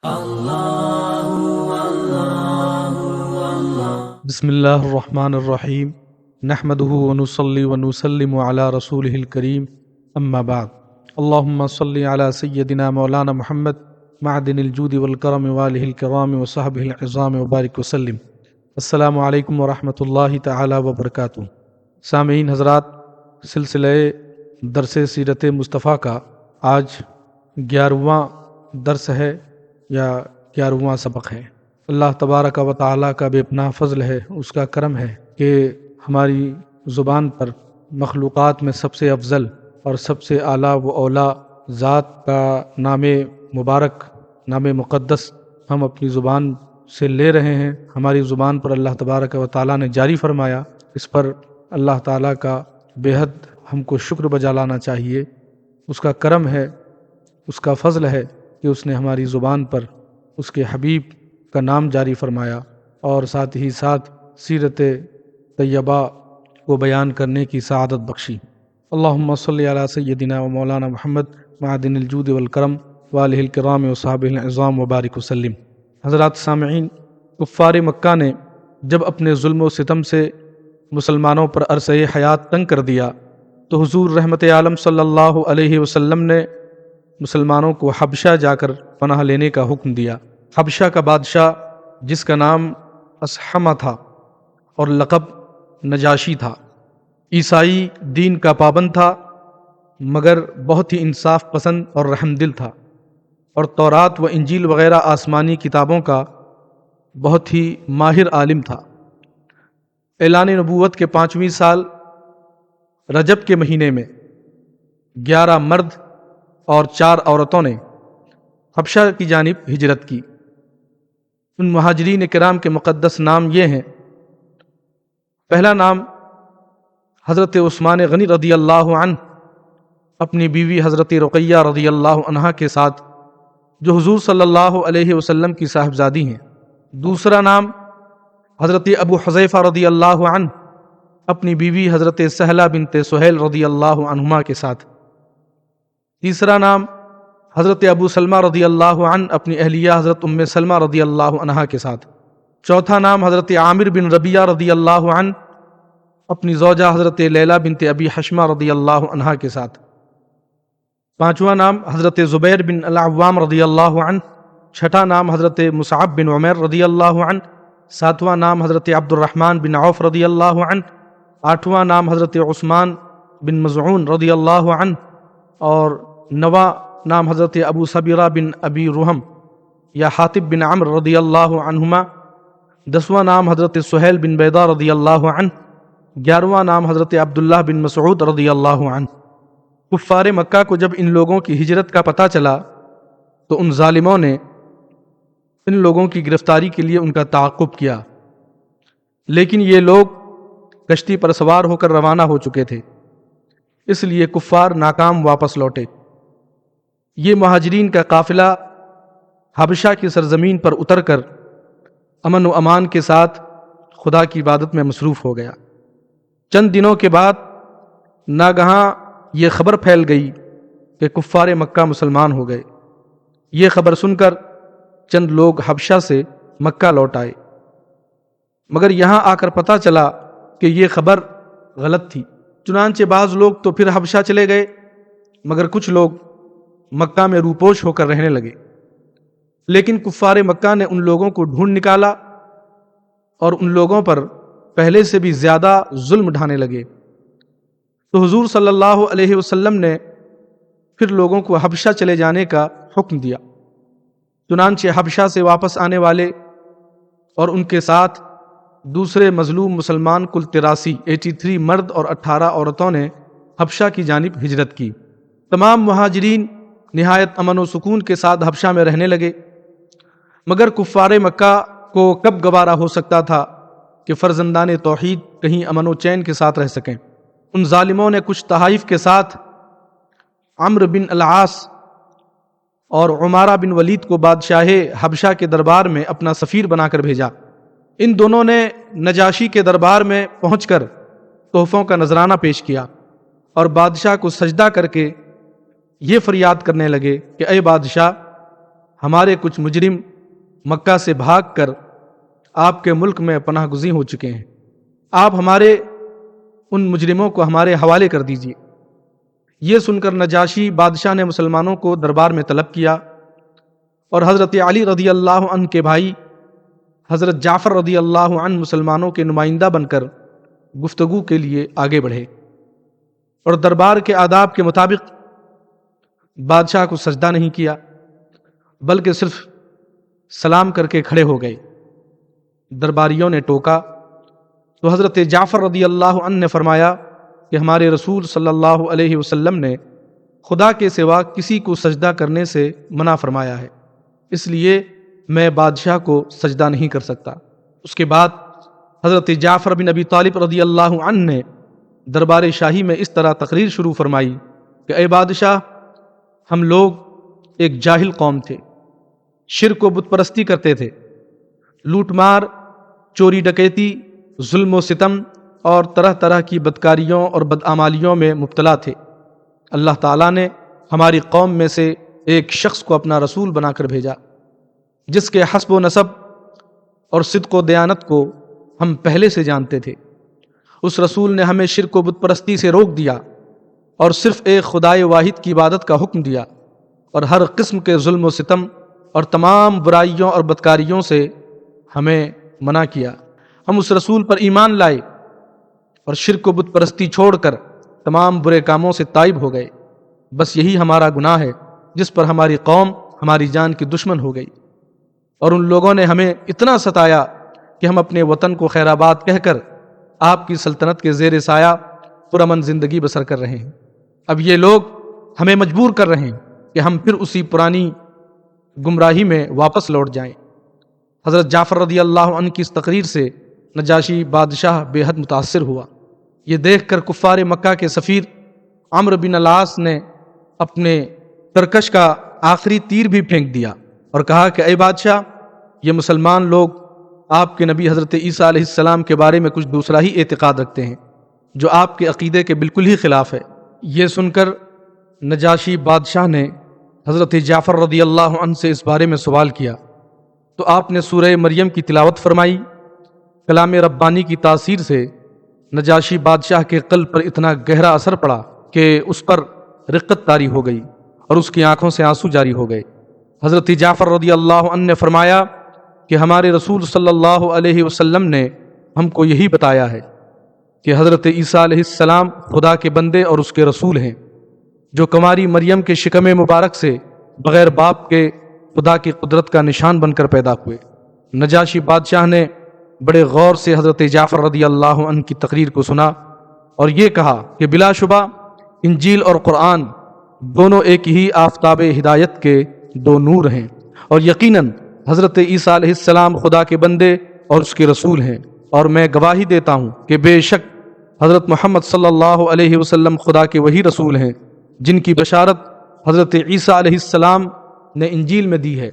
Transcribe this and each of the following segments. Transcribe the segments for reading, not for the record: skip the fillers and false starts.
بسم اللہ الرحمن الرحیم نحمده ونصلی ونسلم علی رسولہ الکریم اما بعد اللہم صلی علی سیدنا مولانا محمد معدن الجود والکرم والہ الکرام وصحبہ العظام وبارک وسلم۔ السلام علیکم ورحمۃ اللہ تعالی وبرکاتہ۔ سامعین حضرات، سلسلہ درس سیرت مصطفیٰ کا آج 11واں درس ہے یا 11واں سبق ہے۔ اللہ تبارک و تعالیٰ کا بے پناہ فضل ہے، اس کا کرم ہے کہ ہماری زبان پر مخلوقات میں سب سے افضل اور سب سے اعلیٰ و اولیٰ ذات کا نام مبارک، نام مقدس ہم اپنی زبان سے لے رہے ہیں۔ ہماری زبان پر اللہ تبارک و تعالیٰ نے جاری فرمایا، اس پر اللہ تعالیٰ کا بے حد ہم کو شکر بجا لانا چاہیے۔ اس کا کرم ہے، اس کا فضل ہے کہ اس نے ہماری زبان پر اس کے حبیب کا نام جاری فرمایا اور ساتھ ہی ساتھ سیرت طیبہ کو بیان کرنے کی سعادت بخشی۔ اللہم صلی علی سیدنا و مولانا محمد معدن الجود والکرم والہ الکرام وصحبہ العظام وبارک وسلم۔ حضرات سامعین، کفار مکہ نے جب اپنے ظلم و ستم سے مسلمانوں پر عرصہ حیات تنگ کر دیا تو حضور رحمت عالم صلی اللہ علیہ وسلم نے مسلمانوں کو حبشہ جا کر پناہ لینے کا حکم دیا۔ حبشہ کا بادشاہ، جس کا نام اسحمہ تھا اور لقب نجاشی تھا، عیسائی دین کا پابند تھا مگر بہت ہی انصاف پسند اور رحم دل تھا، اور تورات و انجیل وغیرہ آسمانی کتابوں کا بہت ہی ماہر عالم تھا۔ اعلان نبوت کے 5ویں سال رجب کے مہینے میں 11 مرد اور 4 عورتوں نے حبشہ کی جانب ہجرت کی۔ ان مہاجرین کرام کے مقدس نام یہ ہیں۔ پہلا نام حضرت عثمان غنی رضی اللہ عنہ اپنی بیوی حضرت رقیہ رضی اللہ عنہا کے ساتھ، جو حضور صلی اللہ علیہ وسلم کی صاحبزادی ہیں۔ دوسرا نام حضرت ابو حذیفہ رضی اللہ عنہ اپنی بیوی حضرت سہلہ بنت سہیل رضی اللہ عنہما کے ساتھ۔ تیسرا نام حضرت ابو سلمہ رضی اللہ عنہ اپنی اہلیہ حضرت ام سلمہ رضی اللہ عنہا کے ساتھ۔ چوتھا نام حضرت عامر بن ربیعہ رضی اللہ عنہ اپنی زوجہ حضرت لیلہ بنت ابی حشمہ رضی اللہ عنہا کے ساتھ۔ پانچواں نام حضرت زبیر بن العوام رضی اللہ عنہ۔ چھٹا نام حضرت مصعب بن عمیر رضی اللہ عنہ۔ ساتواں نام حضرت عبد الرحمن بن عوف رضی اللہ عنہ۔ آٹھواں نام حضرت عثمان بن مزعون رضی اللہ عنہ، اور نواں نام حضرت ابو صبیرہ بن ابی رحم یا حاطب بن عمرو رضی اللہ عنہما۔ 10واں نام حضرت سہیل بن بیضہ رضی اللہ عنہ۔ 11واں نام حضرت عبداللہ بن مسعود رضی اللہ عنہ۔ کفار مکہ کو جب ان لوگوں کی ہجرت کا پتہ چلا تو ان ظالموں نے ان لوگوں کی گرفتاری کے لیے ان کا تعاقب کیا، لیکن یہ لوگ کشتی پر سوار ہو کر روانہ ہو چکے تھے، اس لیے کفار ناکام واپس لوٹے۔ یہ مہاجرین کا قافلہ حبشہ کی سرزمین پر اتر کر امن و امان کے ساتھ خدا کی عبادت میں مصروف ہو گیا۔ چند دنوں کے بعد ناگہاں یہ خبر پھیل گئی کہ کفار مکہ مسلمان ہو گئے۔ یہ خبر سن کر چند لوگ حبشہ سے مکہ لوٹ آئے، مگر یہاں آ کر پتہ چلا کہ یہ خبر غلط تھی۔ چنانچہ بعض لوگ تو پھر حبشہ چلے گئے، مگر کچھ لوگ مکہ میں روپوش ہو کر رہنے لگے۔ لیکن کفار مکہ نے ان لوگوں کو ڈھونڈ نکالا اور ان لوگوں پر پہلے سے بھی زیادہ ظلم ڈھانے لگے۔ تو حضور صلی اللہ علیہ وسلم نے پھر لوگوں کو حبشہ چلے جانے کا حکم دیا۔ چنانچہ حبشہ سے واپس آنے والے اور ان کے ساتھ دوسرے مظلوم مسلمان کل 83 مرد اور 18 عورتوں نے حبشہ کی جانب ہجرت کی۔ تمام مہاجرین نہایت امن و سکون کے ساتھ حبشہ میں رہنے لگے، مگر کفار مکہ کو کب گوارا ہو سکتا تھا کہ فرزندان توحید کہیں امن و چین کے ساتھ رہ سکیں۔ ان ظالموں نے کچھ تحائف کے ساتھ عمرو بن العاص اور عمارہ بن ولید کو بادشاہ حبشہ کے دربار میں اپنا سفیر بنا کر بھیجا۔ ان دونوں نے نجاشی کے دربار میں پہنچ کر تحفوں کا نذرانہ پیش کیا اور بادشاہ کو سجدہ کر کے یہ فریاد کرنے لگے کہ اے بادشاہ، ہمارے کچھ مجرم مکہ سے بھاگ کر آپ کے ملک میں پناہ گزین ہو چکے ہیں، آپ ہمارے ان مجرموں کو ہمارے حوالے کر دیجیے۔ یہ سن کر نجاشی بادشاہ نے مسلمانوں کو دربار میں طلب کیا اور حضرت علی رضی اللہ عنہ کے بھائی حضرت جعفر رضی اللہ عنہ مسلمانوں کے نمائندہ بن کر گفتگو کے لیے آگے بڑھے، اور دربار کے آداب کے مطابق بادشاہ کو سجدہ نہیں کیا بلکہ صرف سلام کر کے کھڑے ہو گئے۔ درباریوں نے ٹوکا تو حضرت جعفر رضی اللہ عنہ نے فرمایا کہ ہمارے رسول صلی اللہ علیہ وسلم نے خدا کے سوا کسی کو سجدہ کرنے سے منع فرمایا ہے، اس لیے میں بادشاہ کو سجدہ نہیں کر سکتا۔ اس کے بعد حضرت جعفر بن ابی طالب رضی اللہ عنہ نے دربار شاہی میں اس طرح تقریر شروع فرمائی کہ اے بادشاہ، ہم لوگ ایک جاہل قوم تھے، شرک و بت پرستی کرتے تھے، لوٹ مار، چوری ڈکیتی، ظلم و ستم اور طرح طرح کی بدکاریوں اور بدعمالیوں میں مبتلا تھے۔ اللہ تعالیٰ نے ہماری قوم میں سے ایک شخص کو اپنا رسول بنا کر بھیجا جس کے حسب و نسب اور صدق و دیانت کو ہم پہلے سے جانتے تھے۔ اس رسول نے ہمیں شرک و بت پرستی سے روک دیا اور صرف ایک خدائے واحد کی عبادت کا حکم دیا، اور ہر قسم کے ظلم و ستم اور تمام برائیوں اور بدکاریوں سے ہمیں منع کیا۔ ہم اس رسول پر ایمان لائے اور شرک و بت پرستی چھوڑ کر تمام برے کاموں سے تائب ہو گئے۔ بس یہی ہمارا گناہ ہے جس پر ہماری قوم ہماری جان کی دشمن ہو گئی، اور ان لوگوں نے ہمیں اتنا ستایا کہ ہم اپنے وطن کو خیر آباد کہہ کر آپ کی سلطنت کے زیر سایہ پرامن زندگی بسر کر رہے ہیں۔ اب یہ لوگ ہمیں مجبور کر رہے ہیں کہ ہم پھر اسی پرانی گمراہی میں واپس لوٹ جائیں۔ حضرت جعفر رضی اللہ عنہ کی اس تقریر سے نجاشی بادشاہ بے حد متاثر ہوا۔ یہ دیکھ کر کفار مکہ کے سفیر عمرو بن العاص نے اپنے ترکش کا آخری تیر بھی پھینک دیا اور کہا کہ اے بادشاہ، یہ مسلمان لوگ آپ کے نبی حضرت عیسیٰ علیہ السلام کے بارے میں کچھ دوسرا ہی اعتقاد رکھتے ہیں جو آپ کے عقیدے کے بالکل ہی خلاف ہے۔ یہ سن کر نجاشی بادشاہ نے حضرت جعفر رضی اللہ عنہ سے اس بارے میں سوال کیا تو آپ نے سورہ مریم کی تلاوت فرمائی۔ کلام ربانی کی تاثیر سے نجاشی بادشاہ کے قلب پر اتنا گہرا اثر پڑا کہ اس پر رقت طاری ہو گئی اور اس کی آنکھوں سے آنسو جاری ہو گئے۔ حضرت جعفر رضی اللہ عنہ نے فرمایا کہ ہمارے رسول صلی اللہ علیہ وسلم نے ہم کو یہی بتایا ہے کہ حضرت عیسیٰ علیہ السلام خدا کے بندے اور اس کے رسول ہیں، جو کنواری مریم کے شکم مبارک سے بغیر باپ کے خدا کی قدرت کا نشان بن کر پیدا ہوئے۔ نجاشی بادشاہ نے بڑے غور سے حضرت جعفر رضی اللہ عنہ کی تقریر کو سنا اور یہ کہا کہ بلا شبہ انجیل اور قرآن دونوں ایک ہی آفتاب ہدایت کے دو نور ہیں، اور یقیناً حضرت عیسیٰ علیہ السلام خدا کے بندے اور اس کے رسول ہیں، اور میں گواہی دیتا ہوں کہ بے شک حضرت محمد صلی اللہ علیہ وسلم خدا کے وہی رسول ہیں جن کی بشارت حضرت عیسیٰ علیہ السلام نے انجیل میں دی ہے۔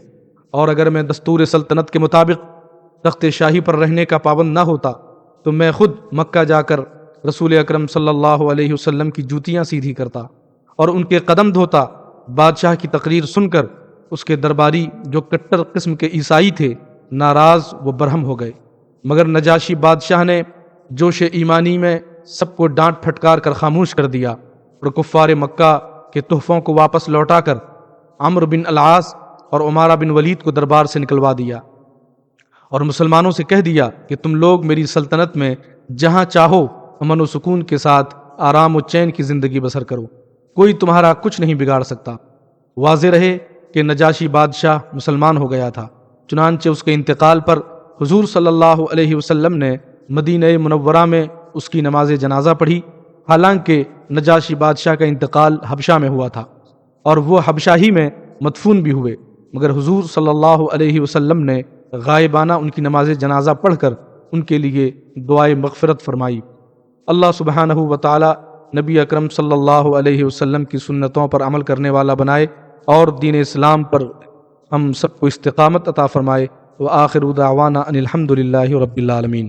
اور اگر میں دستور سلطنت کے مطابق تخت شاہی پر رہنے کا پابند نہ ہوتا تو میں خود مکہ جا کر رسول اکرم صلی اللہ علیہ وسلم کی جوتیاں سیدھی کرتا اور ان کے قدم دھوتا۔ بادشاہ کی تقریر سن کر اس کے درباری جو کٹر قسم کے عیسائی تھے ناراض و برہم ہو گئے، مگر نجاشی بادشاہ نے جوش ایمانی میں سب کو ڈانٹ پھٹکار کر خاموش کر دیا اور کفار مکہ کے تحفوں کو واپس لوٹا کر عمرو بن العاص اور عمارہ بن ولید کو دربار سے نکلوا دیا اور مسلمانوں سے کہہ دیا کہ تم لوگ میری سلطنت میں جہاں چاہو امن و سکون کے ساتھ آرام و چین کی زندگی بسر کرو، کوئی تمہارا کچھ نہیں بگاڑ سکتا۔ واضح رہے کہ نجاشی بادشاہ مسلمان ہو گیا تھا، چنانچہ اس کے انتقال پر حضور صلی اللہ علیہ وسلم نے مدینہ منورہ میں اس کی نماز جنازہ پڑھی، حالانکہ نجاشی بادشاہ کا انتقال حبشہ میں ہوا تھا اور وہ حبشہ ہی میں مدفون بھی ہوئے، مگر حضور صلی اللہ علیہ وسلم نے غائبانہ ان کی نماز جنازہ پڑھ کر ان کے لیے دعائے مغفرت فرمائی۔ اللہ سبحانہ و تعالی نبی اکرم صلی اللہ علیہ وسلم کی سنتوں پر عمل کرنے والا بنائے اور دین اسلام پر ہم سب کو استقامت عطا فرمائے۔ وآخر دعوانا ان الحمد للہ رب العالمین۔